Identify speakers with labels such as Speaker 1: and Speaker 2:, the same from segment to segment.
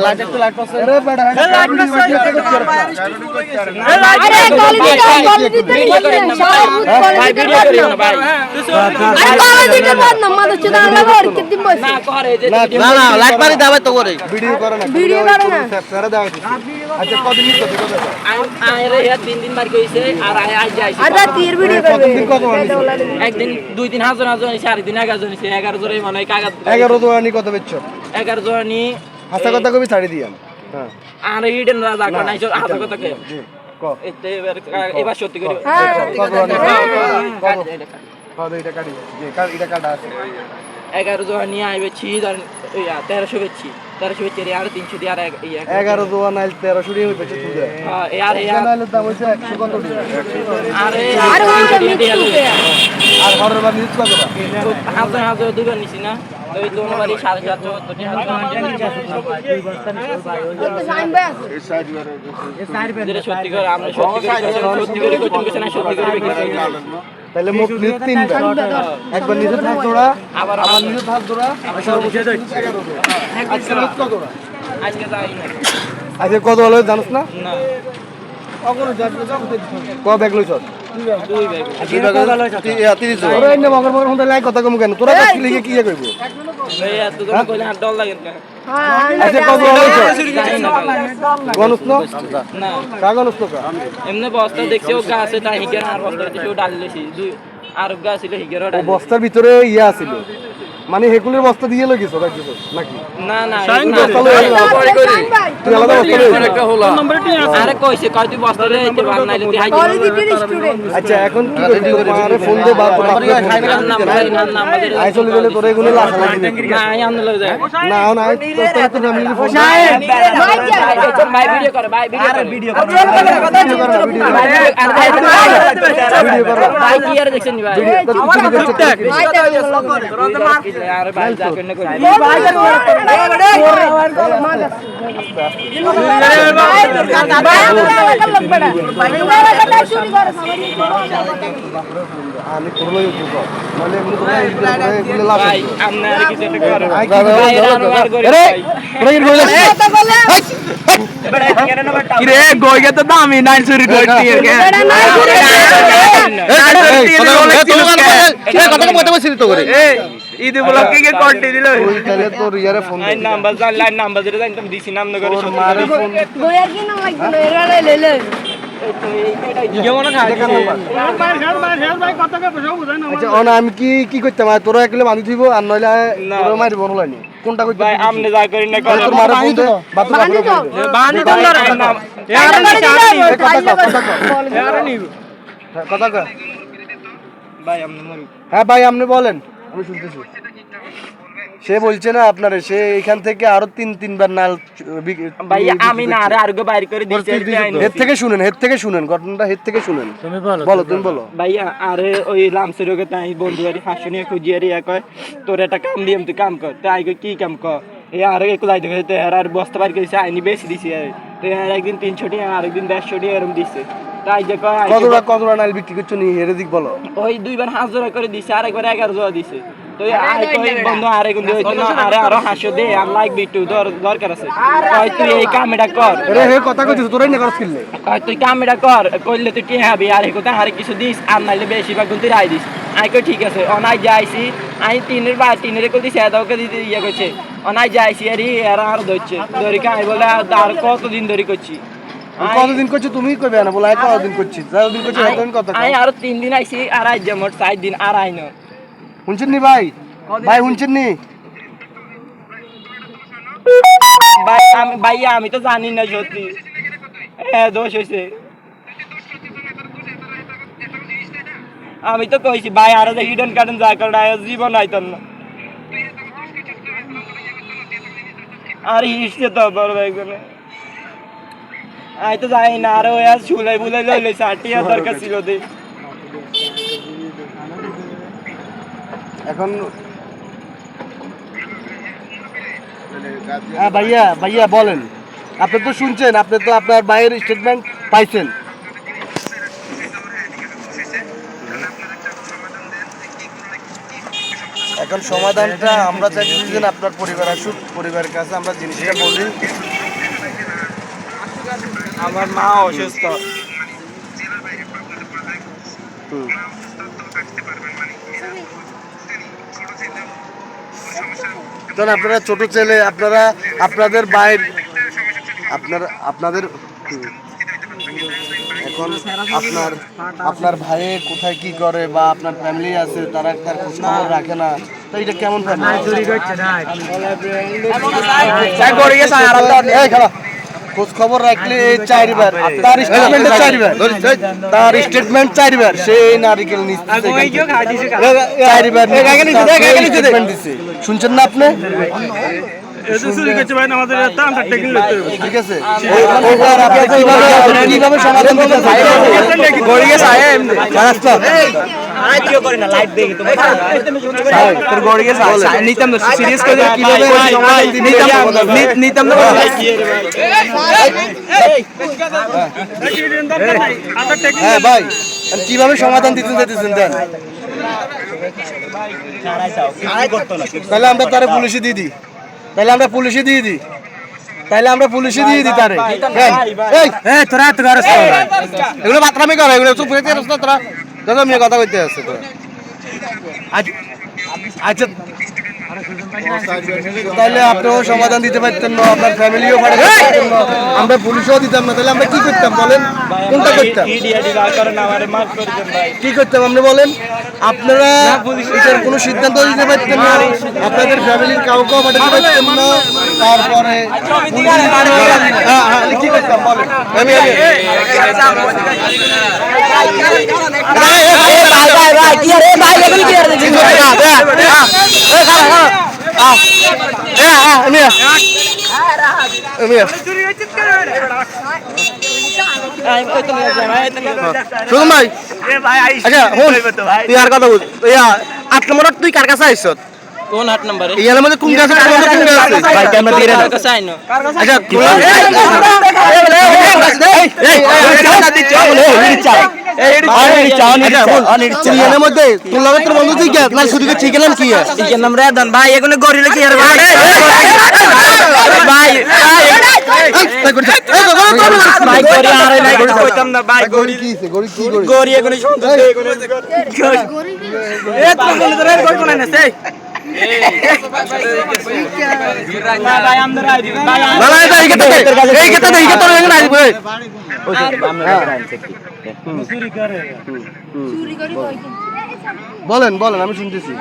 Speaker 1: Light একটু light পাচ্ছে
Speaker 2: আরে বেটা
Speaker 3: লাইট পাচ্ছে
Speaker 4: আরে কলেজে ভাই ভিডিও করিও না ভাই আরে কলেজে বাদ না মাদা চুদা লাগা আর কি দিন বসে
Speaker 3: না করে যে
Speaker 1: না না লাইট মারি দাও তো করে
Speaker 2: ভিডিও করে না
Speaker 4: ভিডিও করে না
Speaker 2: স্যার দাও আচ্ছা কতদিন কত
Speaker 3: আরে ইয়া 3 দিন বার কইছে আর আজ যাইছে
Speaker 4: আদা তীর ভিডিও করবে
Speaker 2: কতদিন কত আনিস
Speaker 3: একদিন 2 দিন হাজার হাজার নিছে আর দিন 11 জন নিছে 11 জোরে মানে কাগজ
Speaker 2: 11 দোয়ানি কত বেচছো
Speaker 3: 11 জোরানি
Speaker 2: হাসা কথা কবি ছাড়ি দিয়াম হ্যাঁ
Speaker 3: আর ইডেন রাজা কোন নাই হাজার কথা কে
Speaker 2: ক
Speaker 3: এতে এবার সত্যি করে
Speaker 4: হ্যাঁ
Speaker 2: কত আনিস কত এটা কাটি যে এটা কাটা আছে
Speaker 3: 11 জোরানি আইবে ছি ধর 1300 বেচছি 1300 বেচছি আর 300 দিয়ে আর
Speaker 2: 11 দোয়া নাইল 1300 দিয়ে বেচে তুই দে
Speaker 3: হ্যাঁ আর
Speaker 2: নাইলের দাম হইছে 100 কত টাকা
Speaker 3: আরে
Speaker 4: আরে ওটা মিথ্যে
Speaker 2: আর ঘরের বাড়ি নিচ কত
Speaker 3: হাজার হাজার দুবার নিছি না ওই দোনো বাড়ি 750 যেটা সত্যি করে আমরা সত্যি করে করতে না সত্যি করে বিক্রি
Speaker 2: তাহলে মোট নিচ তিনবার একবার নিজে থাক দোড়া আবার নিজে থাক দোড়া আর সর্বশেষ 11 দোড়া আজকে নিচ কত দোড়া
Speaker 3: আজকে যাই না
Speaker 2: আজকে কত হলো জানিস না
Speaker 3: না
Speaker 2: অগনো যাবে ক ব্যাগ লইছ
Speaker 3: দুই ব্যাগ
Speaker 2: ওরে এনে মগর মগর হতে লাই কথা কম কেন তোরা কাছ লিখে কি কইব
Speaker 3: ভাই এত তো কইলে আর ডল লাগে না
Speaker 2: আচ্ছা কত লইছ গনুস না
Speaker 3: না
Speaker 2: কা গনুস তো কা
Speaker 3: এমনি বস্তা দেখছি ও গাছে তাই হিগের আর বস্তা দিছে ও ডাল লইছি দুই আর গাছ ছিল হিগের ডাল
Speaker 2: বস্তার ভিতরে ইয়া ছিল মানে হেকুলের বস্তা দিয়ে লইছ নাকি
Speaker 3: না না
Speaker 2: তুই আলাদা বস্তা লইছ
Speaker 1: একটা হলো
Speaker 3: আরে কইছে কয় তুই বস্তা লই আইতে পার নাইলে তুই হাই
Speaker 4: কলেজে স্টুডেন্ট
Speaker 2: আচ্ছা এখন কি করবি আরে ফোন দে বাপ
Speaker 3: নাম্বার
Speaker 2: আই চলে গেলে তোরে এগুলো লাশ লাগবে
Speaker 3: না আই আনলে লই যায়
Speaker 2: না না তোর তো নাম লিখে ফোন
Speaker 3: ভাই ভিডিও করে ভাই ভিডিও করে ভাই কি আর দেখছেন ভাই আর ভাই যা কেন কই
Speaker 2: আমি করবই উপকার মানে এগুলো লাশ
Speaker 3: ভাই আমনে আর কিছু একটা করে
Speaker 2: ভাই
Speaker 3: ভাই আর করি
Speaker 1: কিরে গইগে তো দামি 900 রিটটি এর কে কথা কইতে বলছিস তো করে ইদি ব্লক কে কোয়ান্টি দিল
Speaker 2: ওই তাহলে তোর ইয়ারে ফোন
Speaker 3: আই নাম্বার জান লাইন নাম্বার যেটা জানতাম দিছি নাম নগরে
Speaker 2: তোর মারে ফোন
Speaker 4: গোয়ার কি নাম লাগবে এরা লেলে
Speaker 2: আচ্ছা অনা আমি কি কি করতে মার তোরা একলে বাঁধি দিব আর নইলে তোরা মারিব নলানি কোনটা কইতে
Speaker 3: ভাই আমনে যা করি না করে
Speaker 2: তোর মারে ফোন দে বাতু
Speaker 3: বানি কোন ধরে নাম
Speaker 2: কথা কয়
Speaker 3: ভাই আমনে মরি
Speaker 2: হ্যাঁ ভাই আপনি বলেন আমি শুনতেছি সে বলছে না আপনারে সে এখান থেকে আরো তিনবার নাল
Speaker 3: ভাই আমি না আরে আরগো বাইর করে দিছি
Speaker 2: হেড থেকে শুনেন ঘটনাটা হেড থেকে শুনেন তুমি বলো
Speaker 3: ভাই আরে ওই লামসুরকে তাই বন্ধুয়ারি হাসুনিয়া খুঁজিয়ারি কয় তোর একটা কাম দিম তুই কাম কর তাই কি কাম কর এ আরে একলাই দেখে তো আর বস্তা বাইর করেছে আইনি বেশি দিছি তো আর একদিন 300 টাকা আর একদিন 150 টাকা এরকম দিছে তাই যে কয়
Speaker 2: কতটা নাল বিক্রি করছো নি হেরে দিক বলো
Speaker 3: ওই দুইবার 1000 করে দিছে আর একবার 11 দিছে তো আই কই বন্ধু আরে কোন দিই না আরে আরো হাসো দে আর লাইক বিটু দরকার আছে কই তুই এই কামটা কর
Speaker 2: আরে হে কথা কইছিস তোরাই না করছ কিনলে
Speaker 3: কই তুই কামটা কর কইলে তুই কি হবে আর হে কথা আরে কিছু দিস আর নাইলে বেশি ভাগ তুই রাই দিস আই কই ঠিক আছে অনাই যাইছি আই তিনের কই দিছে দাওকে দিতে ইয়া কইছে অনাই যাইছি আর আর দইছে দরি কাই বলে আর কতদিন ধরে করছি
Speaker 2: কতদিন করছো তুমি কইবে না বলে কতদিন করছিস যতদিন করছিস ততদিন কথা
Speaker 3: আই আর 3 দিন আইছি আর আজ মোট 4 দিন আর আইনো
Speaker 2: শুনছেন নি ভাই শুনছেন নি
Speaker 3: ভাই আমি তো জানি না সত্যি হ্যাঁ দোষ হয়েছে আমি তো কইছি ভাই আরো যে হিডেন কার্টন যা করে জীবন আইতাম না আর হিসছে তো বড় ভাই করে আই তো যাই না আরো চুলাই বুলাই লইলে 60 দরকার ছিল দে
Speaker 2: এখন হ্যাঁ ভাইয়া বলেন আপনি তো শুনছেন আপনি তো আপনার ভাইয়ের স্টেটমেন্ট পাইছেন এখন সমাধানটা আমরা চাইছি যে আপনার পরিবার আসুক, পরিবারের কাছে আমরা জিনিসটা বলি।
Speaker 3: আমার মা অসুস্থ।
Speaker 2: কারণ আপনারা ছোট ছেলে, আপনারা আপনাদের বাইর আপনাদের এখন আপনার ভাই কোথায় কি করে বা আপনার ফ্যামিলি আছে তারা তার খোঁজ খবর রাখে না, তো এটা কেমন ফ্যামিলি? খোঁজ খবর রাখলে এই চারবার তার স্টেটমেন্ট চারবার সেই নারিকেল চারবার দিচ্ছে, শুনছেন না আপনি? ঠিক আছে, কিভাবে সমাধান হ্যাঁ ভাই, কিভাবে সমাধান দিতে চাইতেছেন দেন, তাহলে আমরা তারা পুলিশে দিয়ে দিই, তাহলে আমরা পুলিশে দিয়ে দিই, তারে তোরা এগুলো বাতরামি করে, এগুলো চুপ হয়ে তোরা দেখো মেয়ে কথা কইতে আসছে তোরা। আচ্ছা তাহলে আপনিও সমাধান দিতে পারতেন না, আপনার ফ্যামিলিও পাঠাতেন না, আমরা পুলিশও দিতাম না, তাহলে আমরা কি করতাম বলেন? কোনটা করতাম? কি করতাম আপনি বলেন? আপনারা এটার কোনো সিদ্ধান্ত দিতে পারতেন না, আপনাদের ফ্যামিলির কাউকেও পাঠাতে পারতেন না, তারপরে কি করতাম বলেন? তুই কার কাছে আইস?
Speaker 3: কোন 8 নম্বরে?
Speaker 2: ইয়ার মধ্যে কোন গাছ আছে? ভাই ক্যামেরা দিয়ে রাখ।
Speaker 3: কাছে আইনো।
Speaker 2: আচ্ছা
Speaker 3: ভাই এগুলো গরিলে কি আর ভাই ভাই ভাই গরি আর নাই কইতাম না ভাই গরি কি গরি এগুলো শুনতে এগুলো এ তুমি বলে ধরে গরি কোন না সে ভাই আমরা আই দিই ভাই এই কথা তোর না আই ভাই
Speaker 2: বলেন বলেন, আমি শুনতেছি।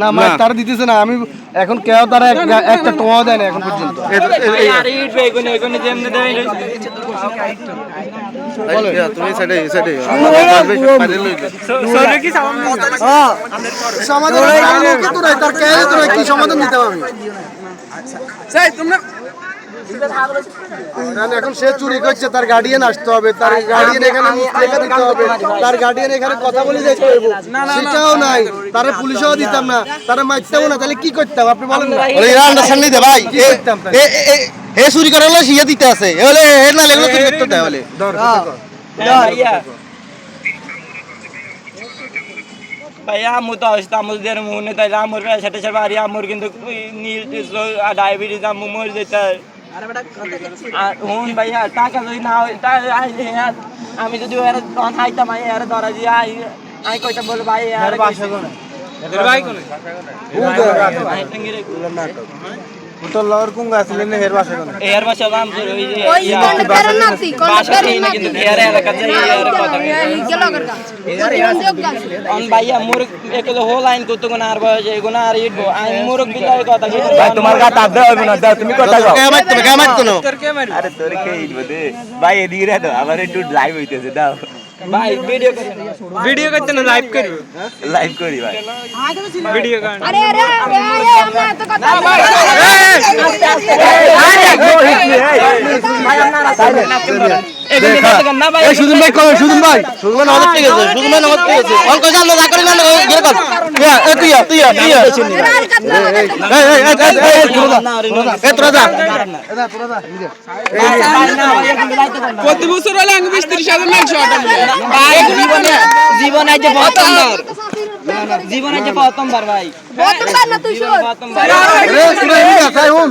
Speaker 2: না মা তারা দিতেছে না, আমি এখন কেউ তারা একটা টোয়া দেয় না এখন পর্যন্ত। কি সমাধান দিতাম আমি? এখন সে চুরি করছে, তার গার্ডিয়ান আসতে হবে, তার গার্ডিয়ান এখানে লেখা দিতে হবে, তার গার্ডিয়ান এখানে কথা বলে যাইতে হবে, সেটাও নাই, তারা পুলিশেও দিতাম না, তারা মারতেও না, তাহলে কি করতাম আপনি বলেন না? ভাই হে চুরি করে হলে সিয়া দিতে আছে, এহলে হে না লেগলো চুরি করতে দেয় বলে
Speaker 3: ভাই আমু তো আসতো আমুদের মুনে তাইলে আমুর সাথে সাথে বাড়ি আমুর কিন্তু নীল ডায়াবেটিস আমু মর যেতে আর হুন ভাইয়া টাকা যদি না হয় আমি যদি তখন খাইতাম আর ধরা দিয়ে আই কইতাম বলে ভাই আর বাসা কোন ভাই কোন
Speaker 2: তোর লওয়ার কুঙ্গা আসলে না হের বাসা কোন
Speaker 3: এর বাসা নাম ওই যে
Speaker 4: ওই দোকানে বেরন নাতি কোন বেরন নাতি
Speaker 3: কিন্তু এর এলাকা যাই এর কথা
Speaker 4: গেল করকা
Speaker 3: অন ভাইয়া মোর একলো হোল লাইন কত কোন আর বসে কোন আর ইটবো আই মোর বিলাই কথা
Speaker 1: ভাই তোমার গা তার দাও না দাও, তুমি কথা কও।
Speaker 2: কে মারত না
Speaker 1: আরে তোর কে ইটবো দে ভাই, এদিকে রে দাও, আবার একটু লাইভ হইতেছে দাও।
Speaker 3: ভাই ভিডিও করতে না লাইভ করি
Speaker 1: লাইভ করি ভাই,
Speaker 3: ভিডিও কর
Speaker 4: আরে আরে আরে আমরা তো কথা
Speaker 2: সুজন ভাই কই? সুজন ভাই নামাজ ঠিক আছে, সুজন ভাই নামাজ ঠিক আছে, অল্প জান না করে না গিয়ে কর তুই তোরা যা
Speaker 3: প্রতি বছর হলে 20-30 হাজার মাংস জীবনে যে জীবনে যে প্রথমবার ভাই
Speaker 4: প্রথমবার না তুই শোন
Speaker 3: প্রথমবার
Speaker 2: রে তুই এদিকে তাই হুন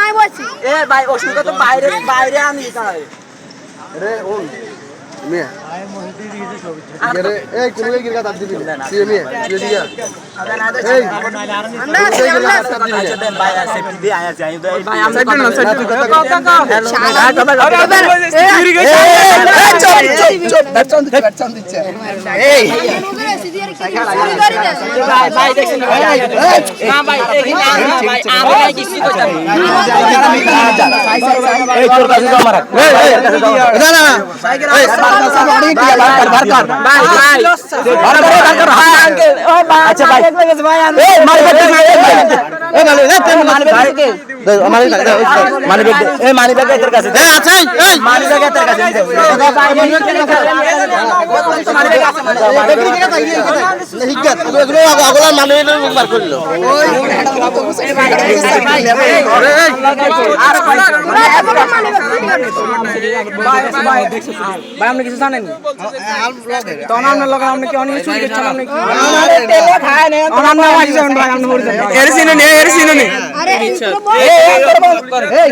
Speaker 4: আমি বলছি
Speaker 3: এ ভাই অসুবিধা তো বাইরে বাইরে আনি তাই
Speaker 2: রে হুন মিয়া আরে এই কোন এই গিরগা দাদি দিবি সি মিয়া তুই এদিকে এই
Speaker 1: ভাই সেফটি দিয়ে আয়া চাই
Speaker 3: ভাই আমরা কথা
Speaker 2: এই
Speaker 3: ভাই ভাই দেখেন না ভাই এখানে না ভাই আমি নাই কিছু কথা
Speaker 1: এই তোর কাছে তো আমার
Speaker 2: না না এই বার কর
Speaker 3: ভাই ভাই
Speaker 1: আচ্ছা ভাই
Speaker 3: ভাই
Speaker 1: এই মারি ব্যাগ
Speaker 2: এই না না তুই
Speaker 1: মানি ব্যাগ এই মানি ব্যাগ তোর কাছে
Speaker 2: এই আছে এই
Speaker 1: মানি ব্যাগ তোর কাছে
Speaker 2: হিজ্ঞাত এগুলো আগলা মানে বার করলো
Speaker 3: ভাই আপনি কিছু জানেন তখন আপনার লোক আপনি কি অনেক চুরি করছেন আপনি কি আমরা আইছি যখন ভাই আপনি হরে যান এর সিনে নে
Speaker 4: আরে ইন্ট্রো বল
Speaker 3: এই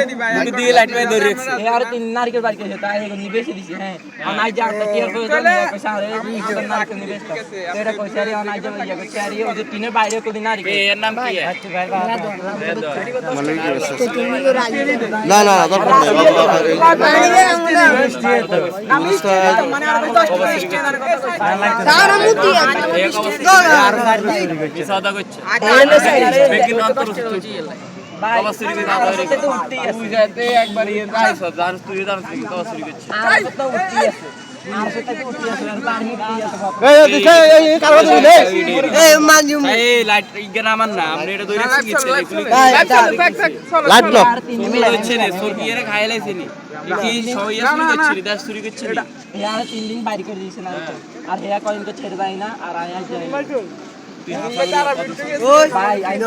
Speaker 3: দিয়ে লাইট মে ধরে রাখছি আর তিন নারকেল বাড়ি কেছে তাই এগুলো নিবেশে দিছি হ্যাঁ অনাই যা আপনি কি করে জানেন পয়সা আরে নারকেল নিবেশ এটা পয়সা রে অনাই যা ইয়া করছে আর ওই যে তিনের বাইরে কোদি নারকেল এর নাম কি
Speaker 2: না না দরকার নাই
Speaker 3: মানে আর 10 টাকা
Speaker 4: তার মুতি
Speaker 3: সদা করছে বেকিন অন্তর ভাই চুরি করে দাও রে তুই যাতে একবার এই রাই সব জান চুরি দাও তো চুরি করছে আর তো উঠি আছে আর সেটা তো উঠি আছে আর তার মুতি আছে
Speaker 2: এই দিছে এই কারো তুমি দে এই মানজু
Speaker 3: এই লাইট ইগনা মান না আমরা এটা ধরে শিখেছি এগুলি
Speaker 2: লাইট ব্লক
Speaker 3: তুমি হচ্ছে না সরকিয়ে খাইলাইছে নি কি সইয়া চুরি করছিলি দাস চুরি করছিলি ইয়ার 3 দিন বাইরে করে দিয়েছে না আর হেয়া কয়েন তো ছেড়ে দেয় না আর আয়া যায় ভাই আই